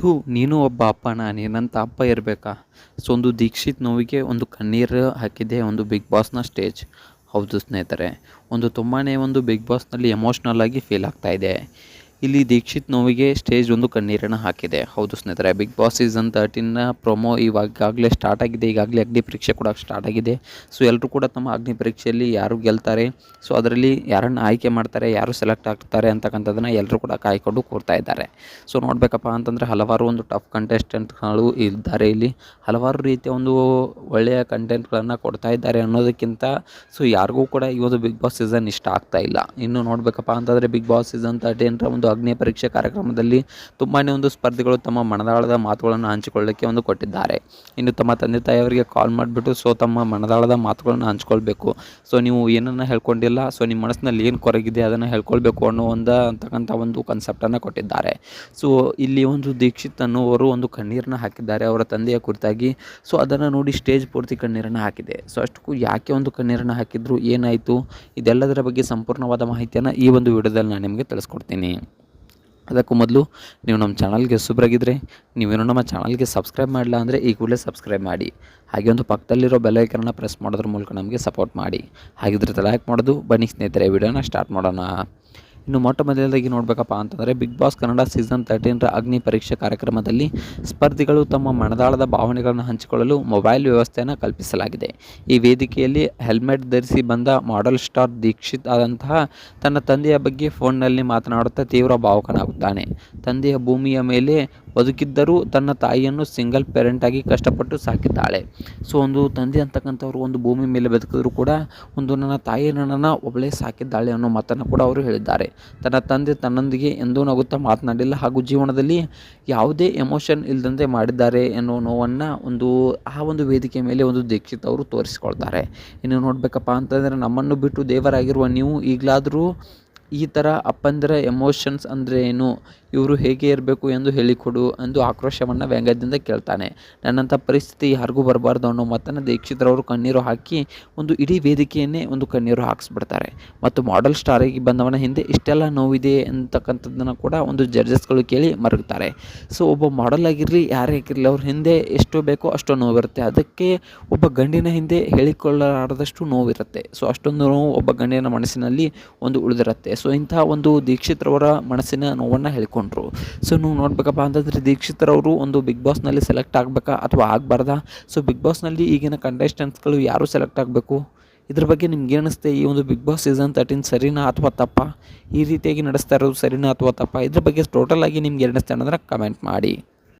ಥೂ ನೀನು ಒಬ್ಬ ಅಪ್ಪನ ನೀನಂತ ಅಪ್ಪ ಇರಬೇಕಾ. ಸೊ ಒಂದು ದೀಕ್ಷಿತ್ ನೋವಿಗೆ ಒಂದು ಕಣ್ಣೀರು ಹಾಕಿದೆ ಒಂದು ಬಿಗ್ ಬಾಸ್ನ ಸ್ಟೇಜ್. ಹೌದು ಸ್ನೇಹಿತರೆ, ತುಂಬಾ ಬಿಗ್ ಬಾಸ್ನಲ್ಲಿ ಎಮೋಷ್ನಲ್ ಆಗಿ ಫೀಲ್ ಆಗ್ತಾ ಇದೆ. ಇಲ್ಲಿ ದೀಕ್ಷಿತ್ ನೋವಿಗೆ ಸ್ಟೇಜ್ ಒಂದು ಕಣ್ಣೀರನ್ನು ಹಾಕಿದೆ. ಹೌದು ಸ್ನೇಹಿತರೆ, ಬಿಗ್ ಬಾಸ್ ಸೀಸನ್ 13ನ ಪ್ರೊಮೋ ಈಗಾಗಲೇ ಸ್ಟಾರ್ಟ್ ಆಗಿದೆ. ಈಗಾಗಲೇ ಅಗ್ನಿ ಪರೀಕ್ಷೆ ಕೂಡ ಸ್ಟಾರ್ಟ್ ಆಗಿದೆ. ಸೊ ಎಲ್ಲರೂ ಕೂಡ ತಮ್ಮ ಅಗ್ನಿ ಪರೀಕ್ಷೆಯಲ್ಲಿ ಯಾರು ಗೆಲ್ತಾರೆ, ಸೊ ಅದರಲ್ಲಿ ಯಾರನ್ನು ಆಯ್ಕೆ ಮಾಡ್ತಾರೆ, ಯಾರು ಸೆಲೆಕ್ಟ್ ಆಗ್ತಾರೆ ಅಂತಕ್ಕಂಥದ್ದನ್ನು ಎಲ್ಲರೂ ಕೂಡ ಕಾಯ್ಕೊಂಡು ಕೂರ್ತಾ ಇದ್ದಾರೆ. ಸೊ ನೋಡಬೇಕಪ್ಪ ಅಂತಂದರೆ ಹಲವಾರು ಒಂದು ಟಫ್ ಕಂಟೆಸ್ಟೆಂಟ್ಗಳು ಇದ್ದಾರೆ. ಇಲ್ಲಿ ಹಲವಾರು ರೀತಿಯ ಒಂದು ಒಳ್ಳೆಯ ಕಂಟೆಂಟ್ಗಳನ್ನು ಕೊಡ್ತಾ ಇದ್ದಾರೆ ಅನ್ನೋದಕ್ಕಿಂತ ಸೊ ಯಾರಿಗೂ ಕೂಡ ಈ ಒಂದು ಬಿಗ್ ಬಾಸ್ ಸೀಸನ್ ಇಷ್ಟ ಆಗ್ತಾ ಇಲ್ಲ. ಇನ್ನು ನೋಡಬೇಕಪ್ಪ ಅಂತಂದರೆ ಬಿಗ್ ಬಾಸ್ ಸೀಸನ್ 13ರ ಒಂದು ಅಗ್ನಿ ಪರೀಕ್ಷೆ ಕಾರ್ಯಕ್ರಮದಲ್ಲಿ ತುಂಬಾ ಒಂದು ಸ್ಪರ್ಧಿಗಳು ತಮ್ಮ ಮನದಾಳದ ಮಾತುಗಳನ್ನು ಹಂಚಿಕೊಳ್ಳಕ್ಕೆ ಒಂದು ಕೊಟ್ಟಿದ್ದಾರೆ. ಇನ್ನು ತಮ್ಮ ತಂದೆ ತಾಯಿಯವರಿಗೆ ಕಾಲ್ ಮಾಡಿಬಿಟ್ಟು ಸೊ ತಮ್ಮ ಮನದಾಳದ ಮಾತುಗಳನ್ನು ಹಂಚ್ಕೊಳ್ಬೇಕು. ಸೊ ನೀವು ಏನನ್ನು ಹೇಳ್ಕೊಂಡಿಲ್ಲ, ಸೊ ನಿಮ್ಮ ಮನಸ್ಸಿನಲ್ಲಿ ಏನು ಕೊರಗಿದೆ ಅದನ್ನು ಹೇಳ್ಕೊಳ್ಬೇಕು ಅಂತಕ್ಕಂಥ ಒಂದು ಕಾನ್ಸೆಪ್ಟನ್ನು ಕೊಟ್ಟಿದ್ದಾರೆ. ಸೊ ಇಲ್ಲಿ ಒಂದು ದೀಕ್ಷಿತ್ ಅನ್ನುವರು ಒಂದು ಕಣ್ಣೀರನ್ನು ಹಾಕಿದ್ದಾರೆ ಅವರ ತಂದೆಯ ಕುರಿತಾಗಿ. ಸೊ ಅದನ್ನು ನೋಡಿ ಸ್ಟೇಜ್ ಪೂರ್ತಿ ಕಣ್ಣೀರನ್ನು ಹಾಕಿದೆ. ಸೊ ಅಷ್ಟಕ್ಕೂ ಯಾಕೆ ಒಂದು ಕಣ್ಣೀರನ್ನು ಹಾಕಿದ್ರು, ಏನಾಯಿತು, ಇದೆಲ್ಲದರ ಬಗ್ಗೆ ಸಂಪೂರ್ಣವಾದ ಮಾಹಿತಿಯನ್ನು ಈ ಒಂದು ವಿಡಿಯೋದಲ್ಲಿ ನಾನು ನಿಮಗೆ ತಿಳಿಸ್ಕೊಡ್ತೀನಿ. ಅದಕ್ಕೂ ಮೊದಲು ನೀವು ನಮ್ಮ ಚಾನಲ್ಗೆ ಹೊಸಬರಾಗಿದ್ದರೆ, ನೀವೇನು ನಮ್ಮ ಚಾನಲ್ಗೆ ಸಬ್ಸ್ಕ್ರೈಬ್ ಮಾಡಿಲ್ಲ ಅಂದರೆ ಈ ಕೂಡಲೇ ಸಬ್ಸ್ಕ್ರೈಬ್ ಮಾಡಿ. ಹಾಗೆ ಒಂದು ಪಕ್ಕದಲ್ಲಿರೋ ಬೆಲ್ ಐಕನ್ನ ಪ್ರೆಸ್ ಮಾಡೋದ್ರ ಮೂಲಕ ನಮಗೆ ಸಪೋರ್ಟ್ ಮಾಡಿ. ಹಾಗಿದ್ರೆ ಲೈಕ್ ಮಾಡೋದು. ಬನ್ನಿ ಸ್ನೇಹಿತರೆ, ವಿಡಿಯೋನ ಸ್ಟಾರ್ಟ್ ಮಾಡೋಣ. ಇನ್ನು ಮೊಟ್ಟ ಮೊದಲದಾಗಿ ನೋಡಬೇಕಪ್ಪ ಅಂತಂದರೆ ಬಿಗ್ ಬಾಸ್ ಕನ್ನಡ ಸೀಸನ್ 13ರ ಅಗ್ನಿ ಪರೀಕ್ಷೆ ಕಾರ್ಯಕ್ರಮದಲ್ಲಿ ಸ್ಪರ್ಧಿಗಳು ತಮ್ಮ ಮನದಾಳದ ಭಾವನೆಗಳನ್ನು ಹಂಚಿಕೊಳ್ಳಲು ಮೊಬೈಲ್ ವ್ಯವಸ್ಥೆಯನ್ನು ಕಲ್ಪಿಸಲಾಗಿದೆ. ಈ ವೇದಿಕೆಯಲ್ಲಿ ಹೆಲ್ಮೆಟ್ ಧರಿಸಿ ಬಂದ ಮಾಡೆಲ್ ಸ್ಟಾರ್ ದೀಕ್ಷಿತ್ ಆದಂತಹ ತನ್ನ ತಂದೆಯ ಬಗ್ಗೆ ಫೋನ್ನಲ್ಲಿ ಮಾತನಾಡುತ್ತಾ ತೀವ್ರ ಭಾವುಕನಾಗುತ್ತಾನೆ. ತಂದೆಯ ಭೂಮಿಯ ಮೇಲೆ ಬದುಕಿದ್ದರೂ ತನ್ನ ತಾಯಿಯನ್ನು ಸಿಂಗಲ್ ಪೇರೆಂಟಾಗಿ ಕಷ್ಟಪಟ್ಟು ಸಾಕಿದ್ದಾಳೆ. ಸೊ ಒಂದು ತಂದೆ ಅಂತಕ್ಕಂಥವ್ರು ಒಂದು ಭೂಮಿ ಮೇಲೆ ಬದುಕಿದ್ರು ಕೂಡ ನನ್ನ ತಾಯಿ ನನ್ನನ್ನು ಒಬ್ಬಳೇ ಸಾಕಿದ್ದಾಳೆ ಅನ್ನೋ ಮಾತನ್ನು ಕೂಡ ಅವರು ಹೇಳಿದ್ದಾರೆ. ತನ್ನ ತಂದೆ ತನ್ನೊಂದಿಗೆ ಎಂದೂ ನಗುತ್ತಾ ಮಾತನಾಡಿಲ್ಲ ಹಾಗೂ ಜೀವನದಲ್ಲಿ ಯಾವುದೇ ಎಮೋಷನ್ ಇಲ್ಲದಂತೆ ಮಾಡಿದ್ದಾರೆ ಎನ್ನುವ ನೋವನ್ನು ಆ ಒಂದು ವೇದಿಕೆ ಮೇಲೆ ಒಂದು ದೀಕ್ಷಿತ್ ಅವರು ತೋರಿಸಿಕೊಳ್ತಾರೆ. ಇನ್ನು ನೋಡಬೇಕಪ್ಪ ಅಂತಂದರೆ ನಮ್ಮನ್ನು ಬಿಟ್ಟು ದೇವರಾಗಿರುವ ನೀವು ಈಗಲಾದರೂ ಈ ಥರ ಅಪ್ಪಂದಿರ ಎಮೋಷನ್ಸ್ ಅಂದರೆ ಏನು, ಇವರು ಹೇಗೆ ಇರಬೇಕು ಎಂದು ಹೇಳಿಕೊಡು ಎಂದು ಆಕ್ರೋಶವನ್ನು ವ್ಯಂಗ್ಯದಿಂದ ಕೇಳ್ತಾನೆ. ನನ್ನಂಥ ಪರಿಸ್ಥಿತಿ ಯಾರಿಗೂ ಬರಬಾರ್ದು ಅನ್ನೋ ಮಾತನ್ನು ದೀಕ್ಷಿತ್ರವರು ಕಣ್ಣೀರು ಹಾಕಿ ಒಂದು ಇಡೀ ವೇದಿಕೆಯನ್ನೇ ಒಂದು ಕಣ್ಣೀರು ಹಾಕಿಸ್ಬಿಡ್ತಾರೆ. ಮತ್ತು ಮಾಡೆಲ್ ಸ್ಟಾರಾಗಿ ಬಂದವನ ಹಿಂದೆ ಇಷ್ಟೆಲ್ಲ ನೋವಿದೆ ಅಂತಕ್ಕಂಥದ್ದನ್ನು ಕೂಡ ಒಂದು ಜಡ್ಜಸ್ಗಳು ಕೇಳಿ ಮರಗುತ್ತಾರೆ. ಸೊ ಒಬ್ಬ ಮಾಡೆಲ್ ಆಗಿರಲಿ ಯಾರೇ ಆಗಿರಲಿ ಅವ್ರ ಹಿಂದೆ ಎಷ್ಟು ಬೇಕೋ ಅಷ್ಟು ನೋವಿರುತ್ತೆ. ಅದಕ್ಕೆ ಒಬ್ಬ ಗಂಡಿನ ಹಿಂದೆ ಹೇಳಿಕೊಳ್ಳಲಾರದಷ್ಟು ನೋವಿರುತ್ತೆ. ಸೊ ಅಷ್ಟೊಂದು ನೋವು ಒಬ್ಬ ಗಂಡಿನ ಮನಸ್ಸಿನಲ್ಲಿ ಒಂದು ಉಳಿದಿರುತ್ತೆ. ಸೊ ಇಂತಹ ಒಂದು ದೀಕ್ಷಿತ್ರವರ ಮನಸ್ಸಿನ ನೋವನ್ನು ಹೇಳಿಕೊಂಡ್ರು. ಸೊ ನೀವು ನೋಡಬೇಕಪ್ಪ ಅಂತಂದರೆ ದೀಕ್ಷಿತ್ರವರು ಒಂದು ಬಿಗ್ ಬಾಸ್ನಲ್ಲಿ ಸೆಲೆಕ್ಟ್ ಆಗಬೇಕಾ ಅಥವಾ ಆಗಬಾರ್ದಾ, ಸೊ ಬಿಗ್ ಬಾಸ್ನಲ್ಲಿ ಈಗಿನ ಕಂಟೆಸ್ಟೆಂಟ್ಸ್ಗಳು ಯಾರು ಸೆಲೆಕ್ಟ್ ಆಗಬೇಕು, ಇದ್ರ ಬಗ್ಗೆ ನಿಮ್ಗೆ ಏನಿಸುತ್ತೆ, ಈ ಒಂದು ಬಿಗ್ ಬಾಸ್ ಸೀಸನ್ 13 ಸರಿನಾ ಅಥವಾ ತಪ್ಪಾ, ಈ ರೀತಿಯಾಗಿ ನಡೆಸ್ತಾ ಇರೋದು ಸರಿನಾ ಅಥವಾ ತಪ್ಪಾ, ಇದ್ರ ಬಗ್ಗೆ ಟೋಟಲ್ ಆಗಿ ನಿಮ್ಗೆ ಏನಿಸುತ್ತೆ ಅನ್ನೋದನ್ನ ಕಮೆಂಟ್ ಮಾಡಿ.